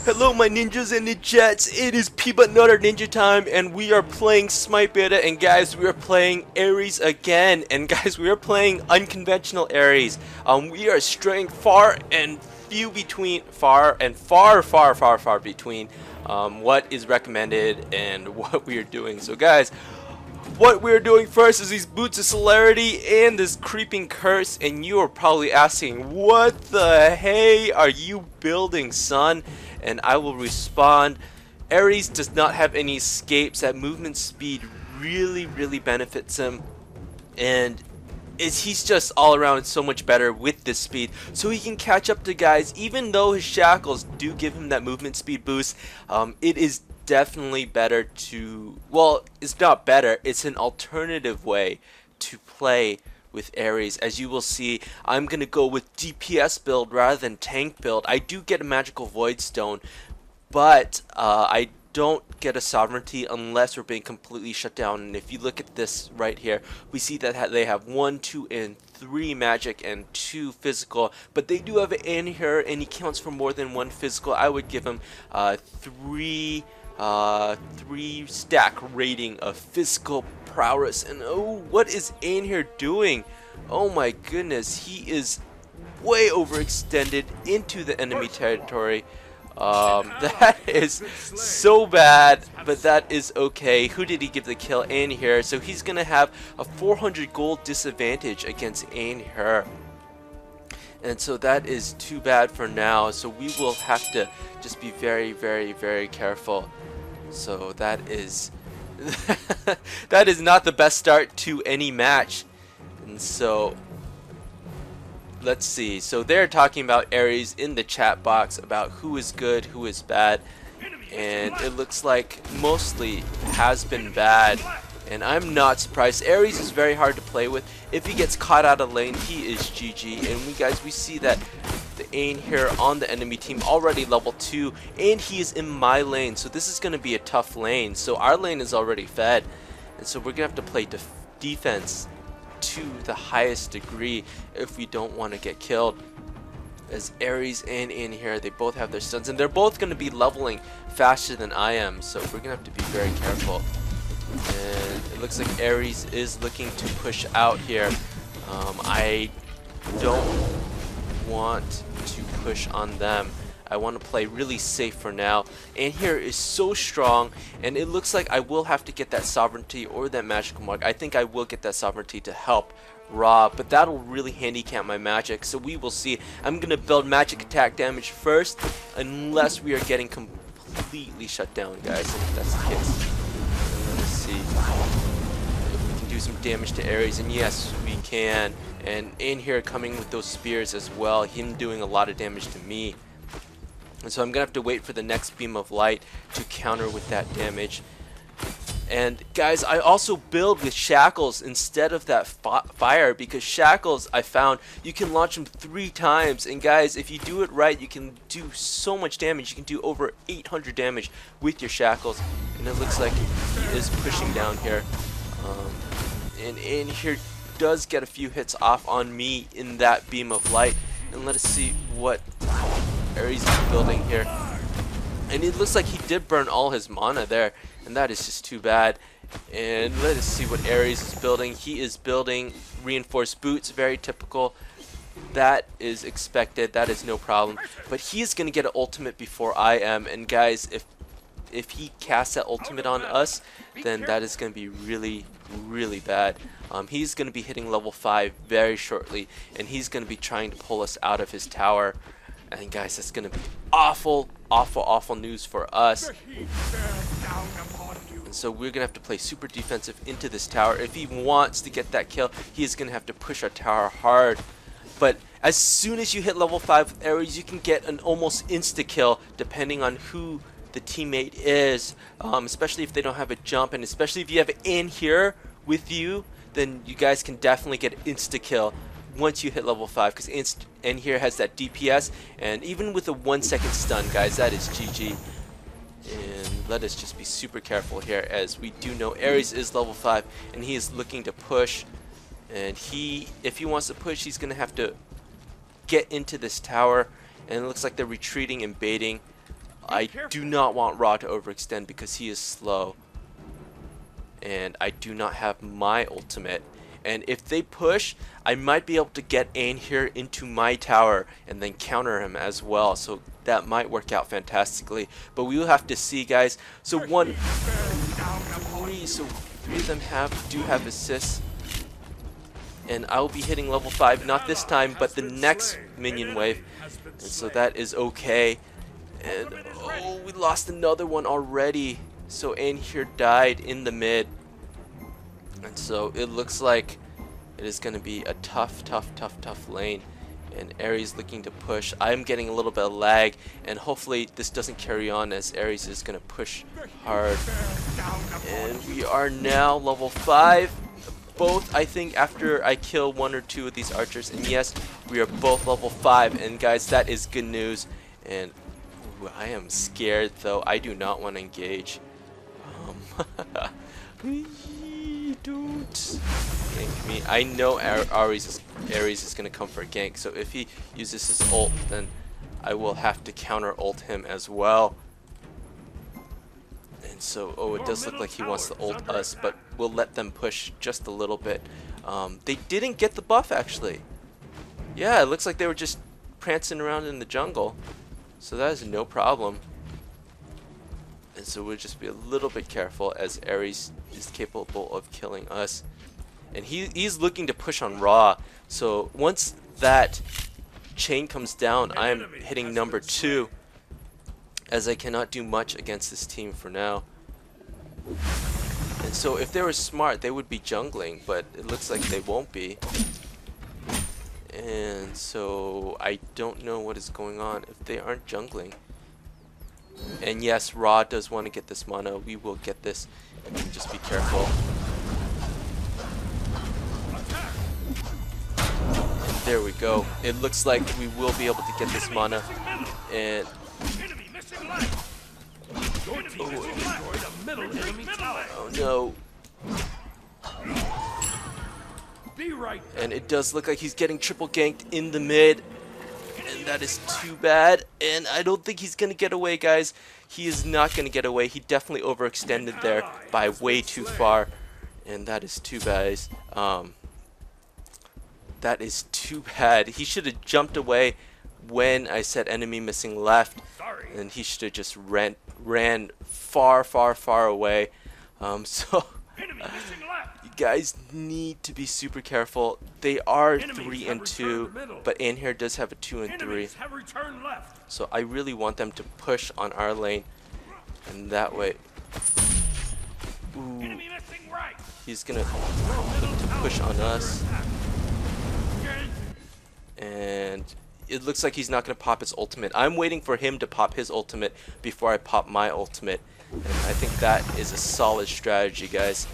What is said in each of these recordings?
Hello my ninjas and ninjets, it is Peabutnutterninja time and we are playing Smite Beta, and guys, we are playing Ares again, and guys, we are playing unconventional Ares. We are straying far and few between, far between what is recommended and what we are doing. So guys, what we're doing first is these boots of celerity and this creeping curse, and you are probably asking, what the hey are you building, son? And I will respond, Ares does not have any escapes. That movement speed really benefits him, and he's just all around so much better with this speed, so he can catch up to guys. Even though his shackles do give him that movement speed boost, it is definitely better to, well, it's not better, it's an alternative way to play with Ares. As you will see, I'm gonna go with DPS build rather than tank build. I do get a magical void stone, but I don't get a sovereignty unless we're being completely shut down. And if you look at this right here, we see that they have 1, 2, and 3 magic and 2 physical, but they do have an in here, and he counts for more than 1 physical. I would give him 3 stack rating of physical prowess. And oh, what is in here doing? Oh my goodness, he is way overextended into the enemy territory. That is so bad, but that is okay. Who did he give the kill? In here, so he's gonna have a 400 gold disadvantage against in here. And so that is too bad for now, so we will have to just be very careful. So that is that is not the best start to any match. And so let's see, so they're talking about Ares in the chat box about who is good, who is bad, and it looks like mostly has been bad. And I'm not surprised. Ares is very hard to play with. If he gets caught out of lane, he is GG. And we see that the Ain here on the enemy team already level 2, and he is in my lane. So this is going to be a tough lane. So our lane is already fed, and so we're going to have to play defense to the highest degree if we don't want to get killed. As Ares and in here, they both have their stuns, and they're both going to be leveling faster than I am. So we're going to have to be very careful. And it looks like Ares is looking to push out here. I don't want to push on them. I want to play really safe for now. And here is so strong, and it looks like I will have to get that sovereignty or that magical mark. I think I will get that sovereignty to help Rob, but that'll really handicap my magic, so we will see. I'm gonna build magic attack damage first, unless we are getting completely shut down, guys. And if that's the case, let's see if we can do some damage to Ares, and yes, we can. And in here coming with those spears as well, him doing a lot of damage to me. And so I'm gonna have to wait for the next beam of light to counter with that damage. And guys, I also build with shackles instead of that fire, because shackles, I found, you can launch them 3 times, and guys, if you do it right, you can do so much damage. You can do over 800 damage with your shackles. And it looks like he is pushing down here, and in here does get a few hits off on me in that beam of light. And let us see what Ares is building here. And it looks like he did burn all his mana there, and that is just too bad. And let us see what Ares is building. He is building reinforced boots, very typical. That is expected, that is no problem. But he is going to get an ultimate before I am, and guys, if he casts that ultimate on us, then that is going to be really bad. He's going to be hitting level 5 very shortly, and he's going to be trying to pull us out of his tower. And guys, that's going to be awful news for us. And so we're going to have to play super defensive into this tower. If he wants to get that kill, he is going to have to push our tower hard. But as soon as you hit level 5 with Ares, you can get an almost insta-kill depending on who the teammate is, especially if they don't have a jump, and especially if you have it in here with you, then you guys can definitely get insta-kill once you hit level 5, because in here has that DPS, and even with a 1-second stun, guys, that is GG. And let us just be super careful here, as we do know Ares is level 5, and he is looking to push. And if he wants to push, he's going to have to get into this tower, and it looks like they're retreating and baiting. I do not want Ra to overextend because he is slow. And I do not have my ultimate. And if they push, I might be able to get Anhir into my tower and then counter him as well. So that might work out fantastically. But we will have to see, guys. So three of them do have assists. And I'll be hitting level 5, not this time, but the next minion wave. And so that is okay. And oh, we lost another one already. So Anhir died in the mid. And so it looks like it is going to be a tough lane. And Ares looking to push. I'm getting a little bit of lag, and hopefully this doesn't carry on as Ares is going to push hard. And we are now level 5. Both, I think, after I kill 1 or 2 of these archers. And yes, we are both level 5. And guys, that is good news. And ooh, I am scared, though. I do not want to engage. Don't gank me. I know Ares is going to come for a gank, so if he uses his ult, then I will have to counter ult him as well. And so, oh, it does look like he wants to ult us, but we'll let them push just a little bit. They didn't get the buff, actually. Yeah, it looks like they were just prancing around in the jungle, so that is no problem. And so we'll just be a little bit careful as Ares is capable of killing us. And he's looking to push on Ra. So once that chain comes down, I'm hitting number 2. As I cannot do much against this team for now. And so if they were smart, they would be jungling. But it looks like they won't be. And so I don't know what is going on if they aren't jungling. And yes, Ra does want to get this mana. We will get this. And just be careful. And there we go. It looks like we will be able to get this mana. And oh no. And it does look like he's getting triple ganked in the mid. And that is too bad. And I don't think he's going to get away, guys. He is not going to get away. He definitely overextended there by way too far. And that is too bad. That is too bad. He should have jumped away when I said enemy missing left. And he should have just ran far away. So you guys need to be super careful. They are 3 and 2, but Anhir does have a 2 and 3. So I really want them to push on our lane, and that way, ooh, he's gonna look to push on us, and it looks like he's not gonna pop his ultimate. I'm waiting for him to pop his ultimate before I pop my ultimate, and I think that is a solid strategy, guys.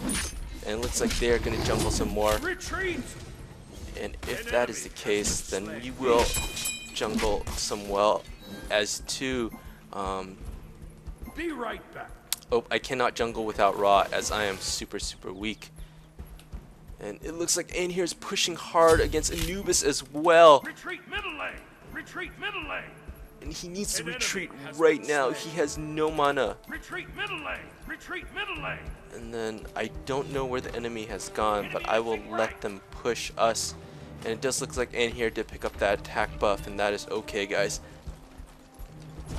And it looks like they are going to jungle some more. And if that is the case, then we will jungle some well as to. Be right back. Oh, I cannot jungle without Ra as I am super weak. And it looks like Anhir is pushing hard against Anubis as well. Retreat middle lane. Retreat middle lane. And he needs to retreat right now. He has no mana. Retreat middle lane. Retreat middle lane. And then I don't know where the enemy has gone, but I will let them push us. And it does look like Anhir did pick up that attack buff, and that is okay, guys.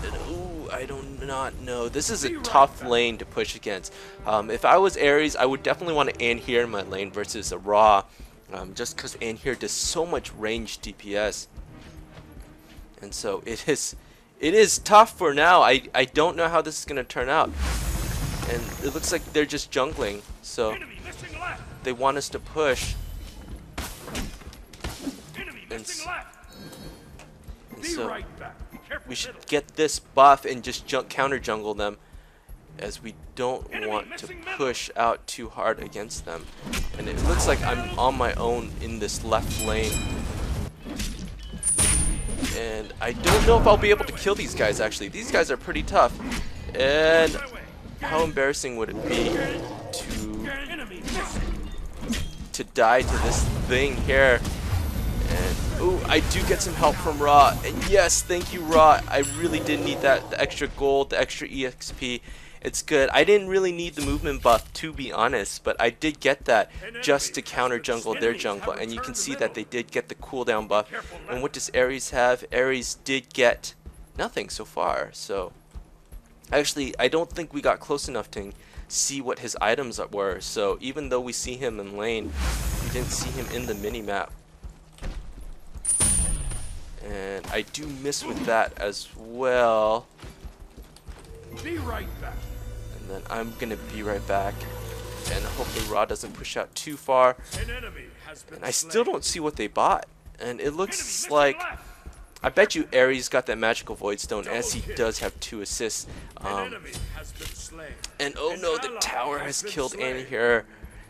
And, ooh, I do not know. This is a tough lane to push against. If I was Ares, I would definitely want to Anhir in my lane versus a Ra, just because Anhir does so much range DPS. And so it is tough for now. I don't know how this is going to turn out. And it looks like they're just jungling. So they want us to push. And so we should get this buff and just counter jungle them, as we don't want to push out too hard against them. And it looks like I'm on my own in this left lane. And I don't know if I'll be able to kill these guys, actually. These guys are pretty tough. And how embarrassing would it be to die to this thing here? And Ooh, I do get some help from Ra, and yes, thank you Ra. I really did need that, the extra gold, the extra EXP. It's good. I didn't really need the movement buff, to be honest, but I did get that just to counter jungle their jungle, and you can see that they did get the cooldown buff. And what does Ares have? Ares did get nothing so far, so actually I don't think we got close enough to see what his items were, so even though we see him in lane, we didn't see him in the mini-map. And I do miss with that as well. Be right back. And then I'm gonna be right back, and hopefully Ra doesn't push out too far. An enemy has been And I still don't see what they bought, and it looks Enemy like, missing left. I bet you Ares got that magical void stone, as he does have 2 assists. An enemy has been slain. And oh An no, the ally tower has been killed slain. Annie here.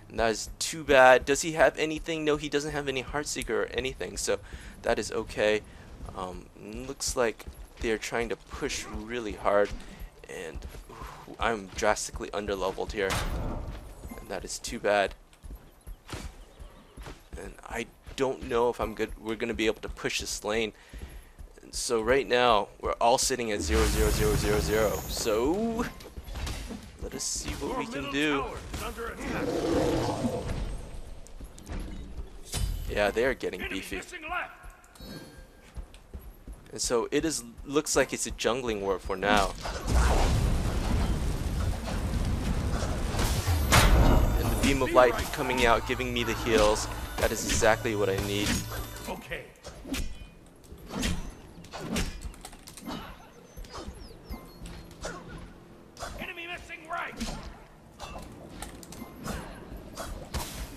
And that is too bad. Does he have anything? No, he doesn't have any Heartseeker or anything, so that is okay. Looks like they're trying to push really hard, and I'm drastically underleveled here, and that is too bad. And I don't know if we're gonna be able to push this lane. And so right now we're all sitting at 0-0-0-0-0. So let us see what we can do. Yeah, they're getting beefy. And so it looks like it's a jungling war for now. And the beam of light coming out, giving me the heals. That is exactly what I need. Okay. Enemy missing right.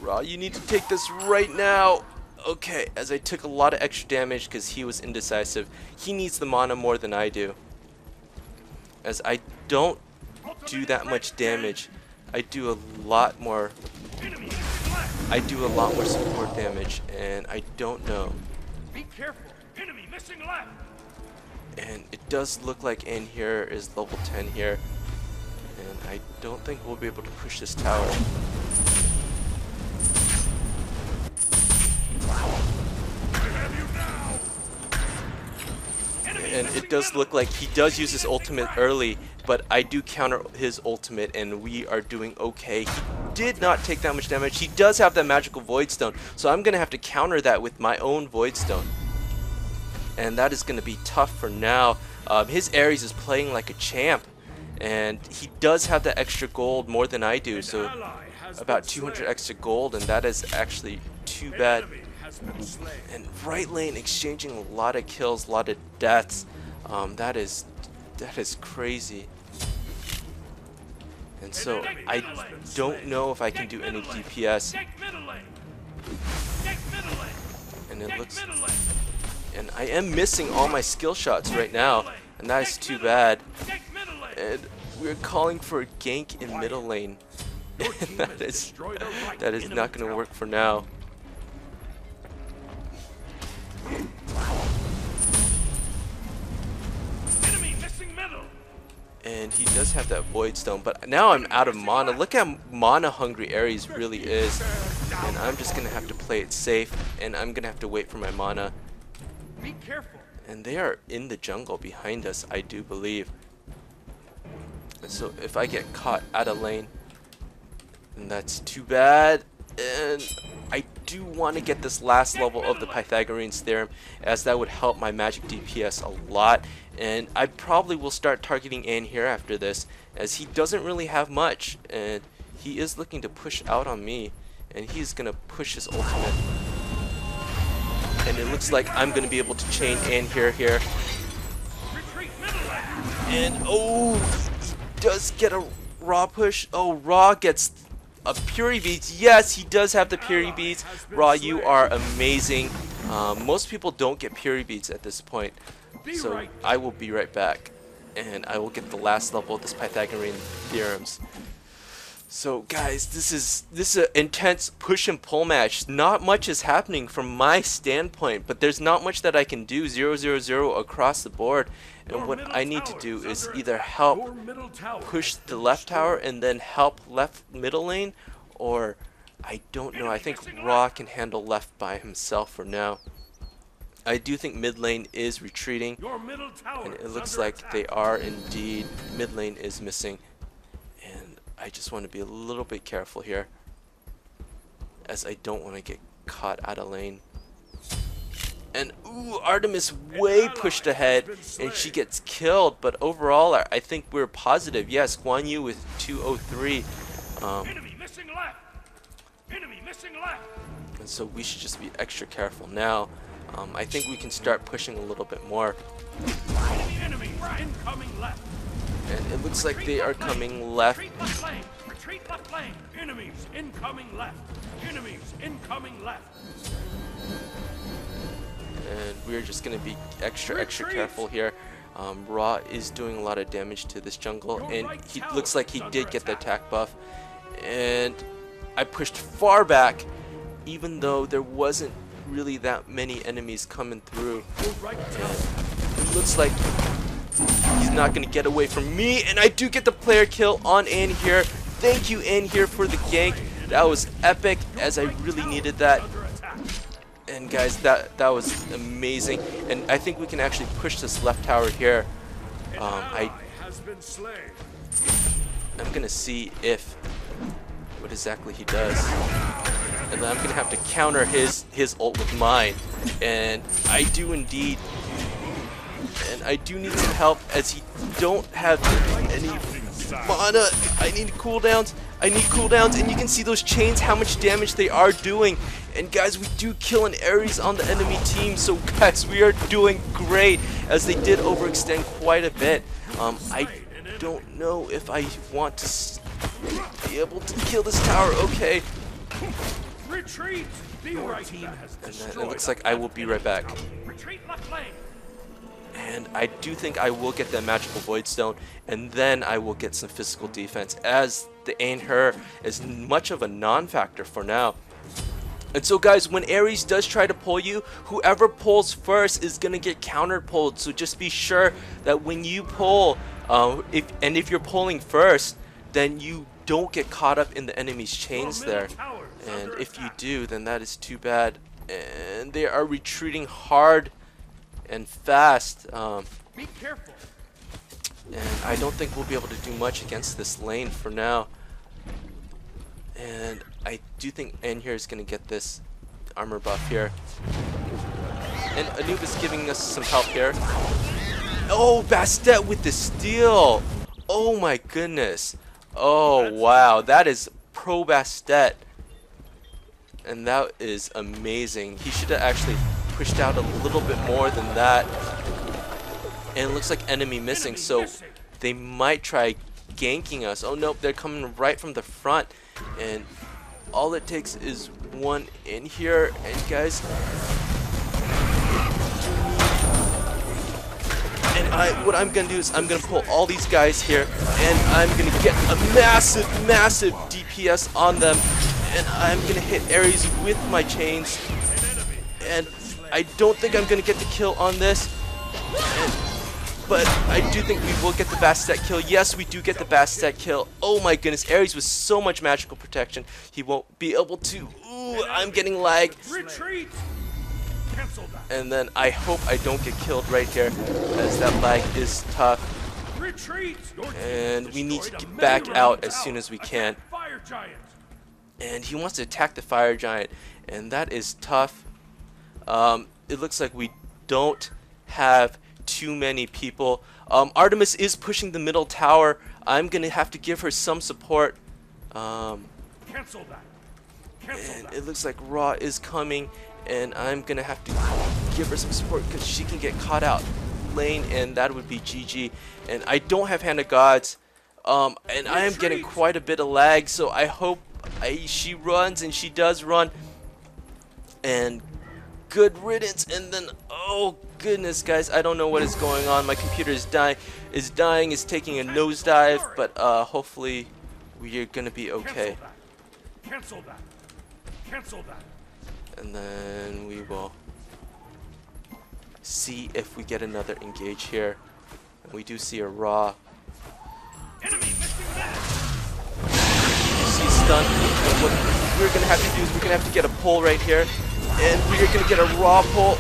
Ra, you need to take this right now. Okay, as I took a lot of extra damage because he was indecisive. He needs the mana more than I do, as I don't do that much damage. I do a lot more. Enemy missing left. I do a lot more support damage, and I don't know. Be careful. Enemy missing left. And it does look like Anne here is level 10 here, and I don't think we'll be able to push this tower. And it does look like he does use his ultimate early, but I do counter his ultimate, and we are doing okay. He did not take that much damage. He does have that magical void stone, so I'm gonna have to counter that with my own void stone, and that is gonna be tough for now. His Ares is playing like a champ, and he does have that extra gold more than I do, so about 200 extra gold, and that is actually too bad. And right lane exchanging a lot of kills, a lot of deaths. That is crazy. And so I don't know if I can do any DPS. And it looks, and I am missing all my skill shots right now, and that is too bad. And we're calling for a gank in middle lane. that is not going to work for now. Enemy missing middle. And he does have that void stone, but now I'm out of mana. Look how mana hungry Ares really is. And I'm just gonna have to play it safe, and I'm gonna have to wait for my mana. Be careful. And they are in the jungle behind us, I do believe. And so if I get caught out of lane, then that's too bad. And I do want to get this last level of the Pythagorean's theorem, as that would help my magic DPS a lot. And I probably will start targeting Anne here after this, as he doesn't really have much, and he is looking to push out on me, and he's gonna push his ultimate. And it looks like I'm gonna be able to chain Anne here. Retreat middle lane. And oh, he does get a Ra push. Oh, Ra gets a Puri Beads. Yes, he does have the Puri Beads. Ra, you are amazing. Most people don't get Puri Beads at this point. So I will be right back, and I will get the last level of this Pythagorean theorems. So guys, this is an intense push and pull match. Not much is happening from my standpoint, but there's not much that I can do. 0-0-0 across the board, and what I need to do is either help push the left tower and then help left middle lane, or I don't know. I think Ra can handle left by himself for now. I do think mid lane is retreating, Your middle tower and it is looks under like attack. they are indeed. Mid lane is missing, and I just want to be a little bit careful here, as I don't want to get caught out of lane. And ooh, Artemis way pushed ahead, and she gets killed. But overall, I think we're positive. Yes, Guan Yu with 203. Enemy missing left. Enemy missing left. And so we should just be extra careful now. I think we can start pushing a little bit more. Enemy incoming left. And it looks like they are coming left. Retreat left lane. Retreat left lane. Enemies incoming left. Enemies incoming left. And we're just going to be extra careful here. Ra is doing a lot of damage to this jungle, and he looks like he did get the attack buff. And I pushed far back, even though there wasn't really that many enemies coming through. And it looks like he's not going to get away from me, and I do get the player kill on Ann here. Thank you, Ann here, for the gank. That was epic, as I really needed that. And guys, that was amazing, and I think we can actually push this left tower here. I'm gonna see what exactly he does, and then I'm gonna have to counter his ult with mine, and I do indeed. And I do need some help, as he don't have any mana. I need cooldowns. And you can see those chains, how much damage they are doing. And guys, we do kill an Ares on the enemy team, so guys, we are doing great, as they did overextend quite a bit. I don't know if I want to be able to kill this tower. Okay. Retreat. Your team has And then it looks like I will be right back. Retreat left lane. And I do think I will get that magical void stone, and then I will get some physical defense, as the Her is much of a non-factor for now. And so guys, when Ares does try to pull you, whoever pulls first is gonna get counter pulled. So just be sure that when you pull, if you're pulling first, then you don't get caught up in the enemy's chains there. And if you do, then that is too bad. And they are retreating hard and fast. Be careful. And I don't think we'll be able to do much against this lane for now. And I do think Anhir is going to get this armor buff here. And Anubis giving us some help here. Oh, Bastet with the steal. Oh my goodness. Oh wow, that is pro Bastet. And that is amazing. He should have actually pushed out a little bit more than that. And it looks like enemy missing, so they might try ganking us. Oh nope, they're coming right from the front, and all it takes is one in here. And guys, and what I'm gonna do is I'm gonna pull all these guys here, and I'm gonna get a massive DPS on them, and I'm gonna hit Ares with my chains. And I don't think I'm gonna get the kill on this, but I do think we will get the Bastet kill. Yes, we do get the Bastet kill. Oh my goodness, Ares with so much magical protection, he won't be able to. Ooh, I'm getting lag. Retreat. Cancel that. And then I hope I don't get killed right here, as that lag is tough. Retreat. And we need to get back out as soon as we can. Fire giant. And he wants to attack the fire giant, and that is tough. It looks like we don't have too many people. Artemis is pushing the middle tower. I'm gonna have to give her some support. Cancel that. Cancel And that. it looks like Ra is coming, and I'm gonna have to give her some support because she can get caught out lane, and that would be GG. And I don't have Hand of Gods, and I am getting quite a bit of lag, so I hope she runs, and she does run. And good riddance. And then, oh goodness, guys, I don't know what is going on. My computer is dying. Is taking a nosedive, but hopefully we are gonna be okay. Cancel that. Cancel that. And then we will see if we get another engage here. And we do see a Ra. Enemy missing that. She's stunned. And what we're gonna have to do is we're gonna have to get a pull right here. And we're gonna get a Ra pull.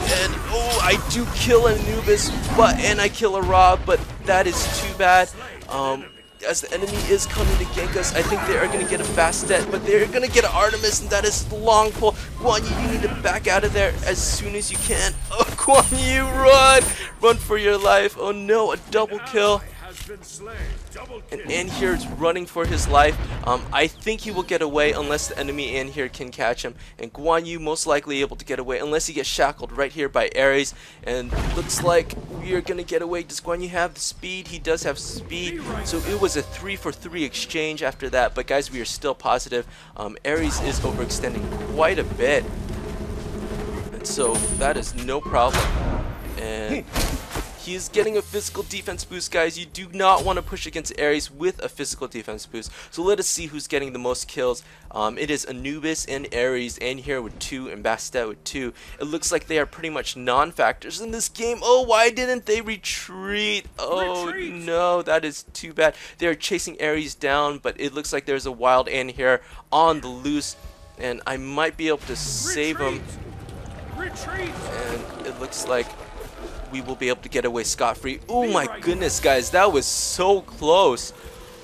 And oh, I do kill an Anubis, and I kill a Ra, but that is too bad. As the enemy is coming to gank us, I think they are going to get a Bastet, but they're going to get an Artemis, and that is the long pull. Guan Yu, you need to back out of there as soon as you can. Oh, Guan Yu, run! Run for your life. Oh no, a double kill. And here is running for his life. I think he will get away unless the enemy in here can catch him. And Guan Yu most likely able to get away unless he gets shackled right here by Ares. And looks like we are going to get away. Does Guan Yu have the speed? He does have speed. So it was a 3-for-3 exchange after that. But guys, we are still positive. Ares is overextending quite a bit. And so that is no problem. And he is getting a physical defense boost, guys. You do not want to push against Ares with a physical defense boost. So let us see who's getting the most kills. It is Anubis and Ares, and here with 2, and Bastet with 2. It looks like they are pretty much non-factors in this game. Oh, why didn't they retreat? Oh, no, that is too bad. They are chasing Ares down, but it looks like there's a wild in here on the loose, and I might be able to save him. And it looks like we will be able to get away scot-free. Oh my goodness, guys, that was so close.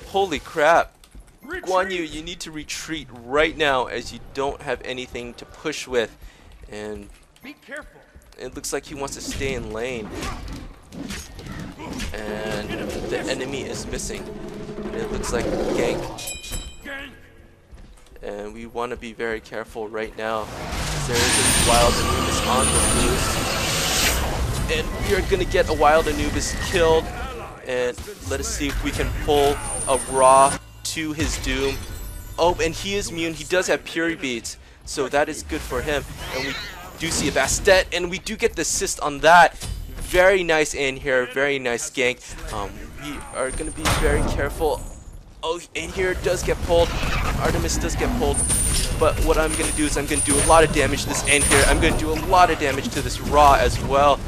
Holy crap. Guan Yu, you need to retreat right now as you don't have anything to push with. And be careful. It looks like he wants to stay in lane. And the enemy is missing. And it looks like gank. And we want to be very careful right now. There is a wild Anubis on the loose. And we are going to get a wild Anubis killed. And let us see if we can pull a Ra to his doom. Oh, and he is immune. He does have Fury Beads, so that is good for him. And we do see a Bastet, and we do get the assist on that. Very nice in here. Very nice gank. We are going to be very careful. Oh, and here it does get pulled. Artemis does get pulled. But what I'm going to do is I'm going to do a lot of damage to this end here. I'm going to do a lot of damage to this Ra as well.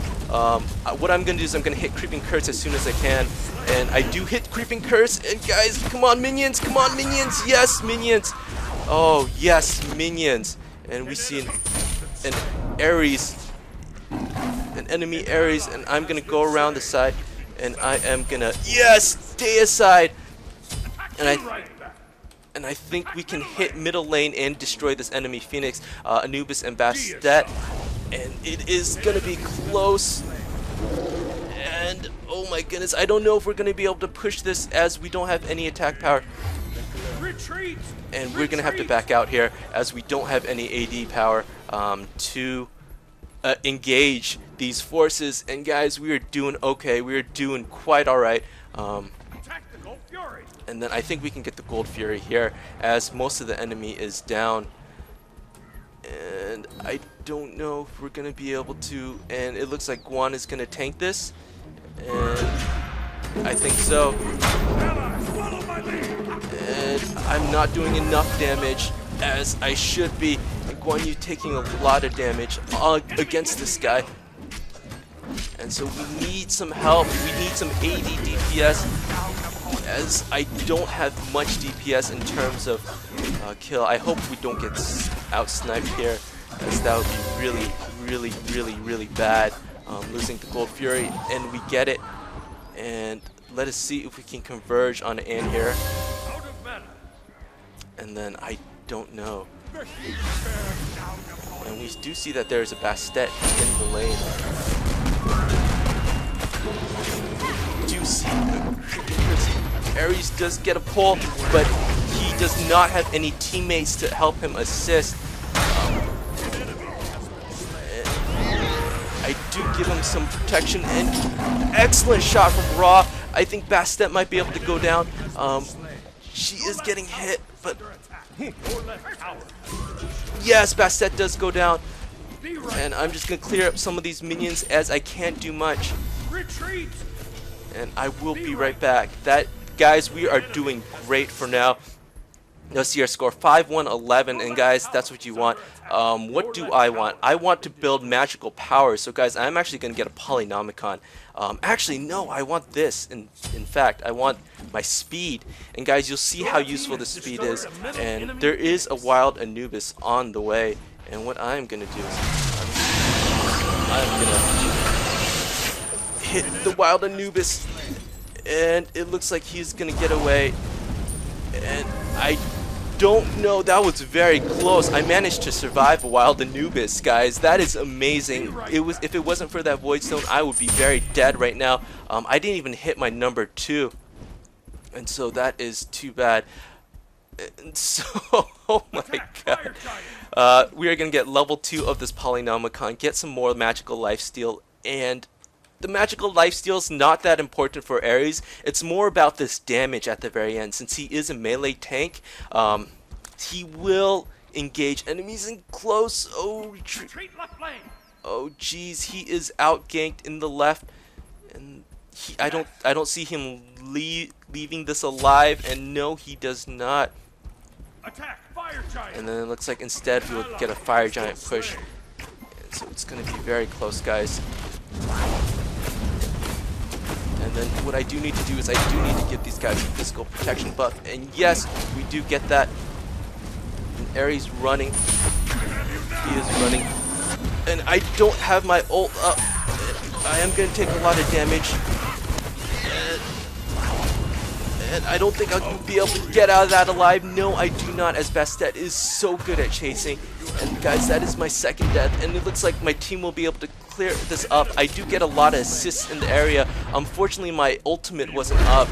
What I'm going to do is I'm going to hit Creeping Curse as soon as I can. And I do hit Creeping Curse. And guys, come on, minions. Come on, minions. Yes, minions. Oh, yes, minions. And we see an Ares. An enemy Ares. And I'm going to go around the side. And I am going to... Yes! Stay aside. And I think we can hit middle lane and destroy this enemy Phoenix, Anubis and Bastet. And it is going to be close. And oh my goodness, I don't know if we're going to be able to push this as we don't have any attack power. And we're going to have to back out here as we don't have any AD power to engage these forces. And guys, we are doing okay. We are doing quite alright. And then I think we can get the Gold Fury here as most of the enemy is down. And I don't know if we're going to be able to. And it looks like Guan is going to tank this. And I think so. And I'm not doing enough damage as I should be. And Guan Yu taking a lot of damage against this guy. And so we need some help. We need some AD DPS. As I don't have much DPS in terms of kill. I hope we don't get out-sniped here, as that would be really bad. Losing the Gold Fury, and we get it. And let us see if we can converge on an here. And then I don't know. And we do see that there is a Bastet in the lane. Do see Ares does get a pull, but he does not have any teammates to help him assist. I do give him some protection, and excellent shot from Ra. I think Bastet might be able to go down. She is getting hit, but yes, Bastet does go down. And I'm just going to clear up some of these minions as I can't do much. And I will be right back. Guys, we are doing great for now. Let's see our score, 5-1-11, and guys, that's what you want. What do I want? I want to build magical powers. So guys, I'm actually going to get a Polynomicon. Actually, no, I want this. In fact, I want my speed. And guys, you'll see how useful this speed is. And there is a wild Anubis on the way. And what I'm going to do is I'm gonna hit the wild Anubis, and it looks like he's gonna get away. And I don't know, that was very close. I managed to survive a wild Anubis, guys. That is amazing. If it wasn't for that void stone, I would be very dead right now. I didn't even hit my number 2, and so that is too bad. And so, oh my god, we are gonna get level 2 of this Polynomicon, get some more magical lifesteal, and the magical lifesteal is not that important for Ares. It's more about this damage at the very end. Since he is a melee tank, he will engage enemies in close. Oh, retreat left lane. Oh, geez, he is outganked in the left, and I don't see him leaving this alive. And no, he does not. Attack, fire giant. And then it looks like instead we will get a fire giant push. And so it's going to be very close, guys. And then what I do need to do is I do need to give these guys a physical protection buff. And yes, we do get that. And Ares running. He is running. And I don't have my ult up. I am going to take a lot of damage. And I don't think I'll be able to get out of that alive. No, I do not, as Bastet is so good at chasing. And guys, that is my second death. And it looks like my team will be able to clear this up. I do get a lot of assists in the area. Unfortunately, my ultimate wasn't up.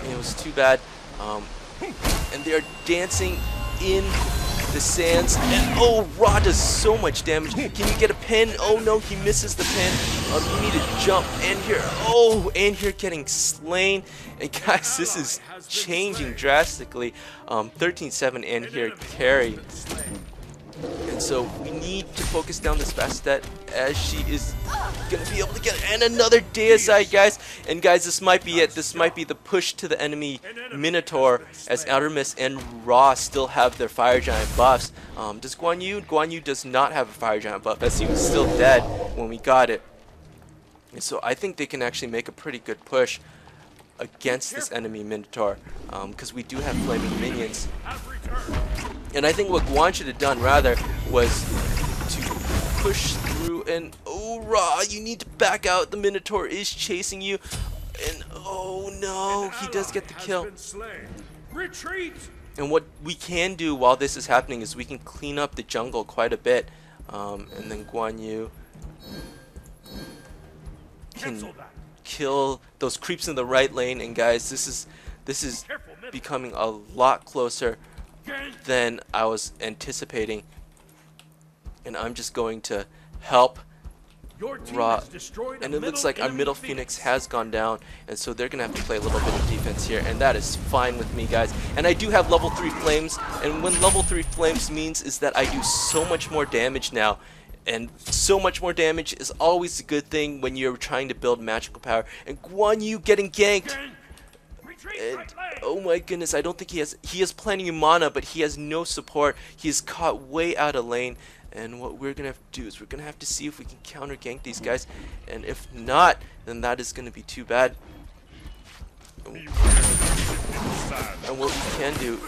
It was too bad. And they are dancing in the sands. And oh, Ra does so much damage. Can you get a pin? Oh no, he misses the pin. You need to jump. And here, oh, and here getting slain. And guys, this is changing drastically. 13-7 and here carry. And so we need to focus down this Bastet as she is going to be able to get and another deicide, guys. And guys, this might be it. This might be the push to the enemy Minotaur, as Artemis and Ra still have their fire giant buffs. Does Guan Yu? Guan Yu does not have a fire giant buff, as he was still dead when we got it. And so I think they can actually make a pretty good push against this enemy Minotaur, because we do have flaming minions. And I think what Guan should have done rather was to push through and oh, Ra, you need to back out. The Minotaur is chasing you. And oh no, he does get the kill. Retreat. And what we can do while this is happening is we can clean up the jungle quite a bit. And then Guan Yu can kill those creeps in the right lane. And guys, this is becoming a lot closer than I was anticipating, and I'm just going to help Ra. And it looks like our middle Phoenix has gone down, and so they're gonna have to play a little bit of defense here, and that is fine with me, guys. And I do have level 3 flames, and when level 3 flames means is that I do so much more damage now. And so much more damage is always a good thing when you're trying to build magical power. And Guan Yu getting ganked. And, oh my goodness, I don't think he has plenty of mana, but he has no support. He is caught way out of lane, and what we're gonna have to do is we're gonna have to see if we can counter gank these guys, and if not, then that is gonna be too bad. And what we can do,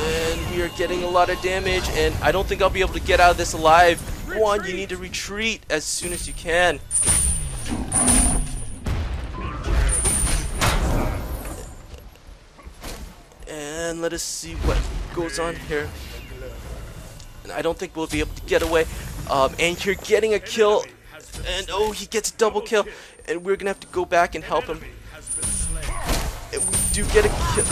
and we are getting a lot of damage, and I don't think I'll be able to get out of this alive. Guan, you need to retreat as soon as you can. And let us see what goes on here. And I don't think we'll be able to get away. And you're getting a kill. And oh, he gets a double kill. And we're gonna have to go back and help him. And we do get a kill.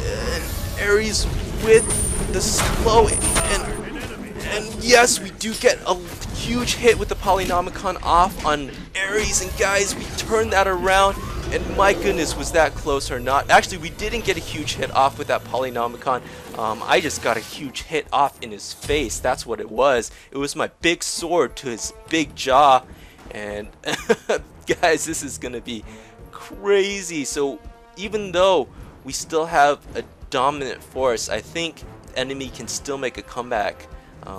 And Ares with the slow, and yes, we do get a huge hit with the Polynomicon off on Ares, and guys, we turned that around, and my goodness, was that close or not? Actually, we didn't get a huge hit off with that Polynomicon. I just got a huge hit off in his face. That's what it was. It was my big sword to his big jaw, and guys, this is gonna be crazy. So even though we still have a dominant force, I think the enemy can still make a comeback.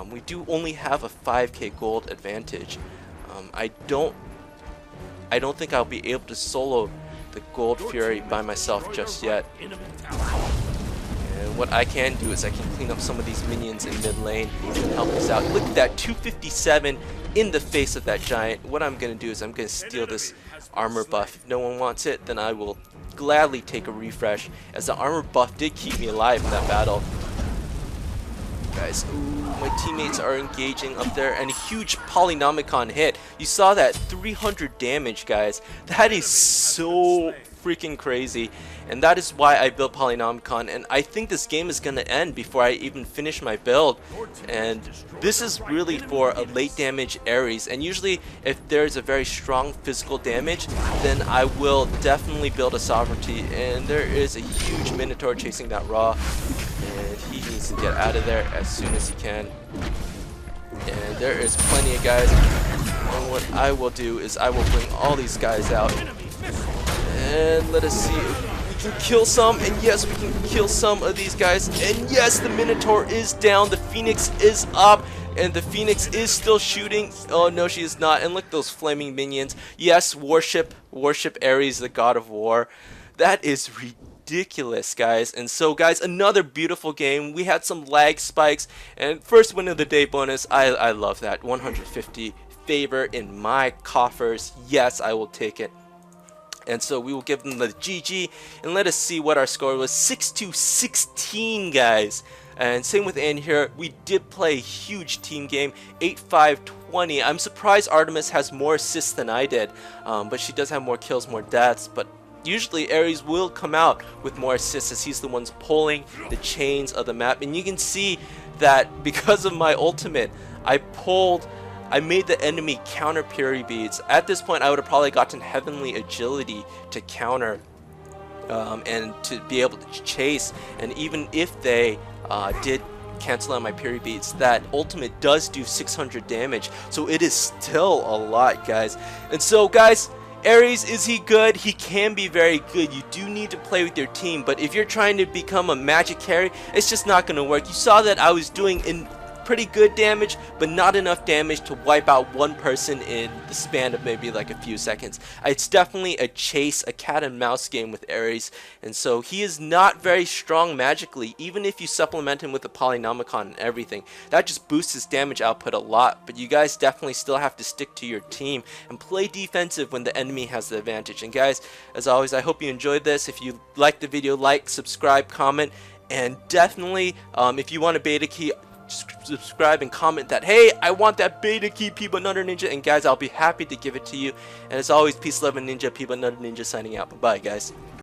We do only have a 5k gold advantage. I don't think I'll be able to solo the Gold Fury by myself just yet. And what I can do is I can clean up some of these minions in mid lane and help us out. Look at that, 257 in the face of that giant. What I'm going to do is I'm going to steal this armor buff. If no one wants it, then I will gladly take a refresh, as the armor buff did keep me alive in that battle. Guys, ooh, my teammates are engaging up there, and a huge Polynomicon hit. You saw that 300 damage, guys. That is so freaking crazy, and that is why I built Polynomicon, and I think this game is going to end before I even finish my build. And this is really for a late damage Ares, and usually if there's a very strong physical damage, then I will definitely build a Sovereignty. And there is a huge Minotaur chasing that Raw, and he needs to get out of there as soon as he can. And there is plenty of guys, and what I will do is I will bring all these guys out. And let us see if we can kill some, and yes, we can kill some of these guys, and yes, the Minotaur is down, the Phoenix is up, and the Phoenix is still shooting. Oh no, she is not. And look at those flaming minions. Yes, worship Ares, the god of war. That is ridiculous, guys. And so, guys, another beautiful game. We had some lag spikes, and first win of the day bonus. I love that. 150 favor in my coffers. Yes, I will take it. And so we will give them the GG, and let us see what our score was. 6-16, guys. And same with Ann here. We did play a huge team game, 8-5-20. I'm surprised Artemis has more assists than I did, but she does have more kills, more deaths. But usually Ares will come out with more assists, as he's the ones pulling the chains of the map. And you can see that because of my ultimate, I made the enemy counter Puri beads. At this point, I would have probably gotten Heavenly Agility to counter and to be able to chase. And even if they did cancel out my Puri beads, that ultimate does do 600 damage. So it is still a lot, guys. And so, guys, Ares, is he good? He can be very good. You do need to play with your team, but if you're trying to become a magic carry, it's just not going to work. You saw that I was doing pretty good damage, but not enough damage to wipe out one person in the span of maybe like a few seconds. It's definitely a chase, a cat and mouse game with Ares, and so he is not very strong magically, even if you supplement him with the Polynomicon and everything. That just boosts his damage output a lot, but you guys definitely still have to stick to your team and play defensive when the enemy has the advantage. And guys, as always, I hope you enjoyed this. If you liked the video, like, subscribe, comment, and definitely if you want a beta key, subscribe and comment that, hey, I want that beta key, Peabutnutterninja, and guys, I'll be happy to give it to you. And as always, peace, love, and ninja. Peabutnutterninja signing out. Bye bye, guys.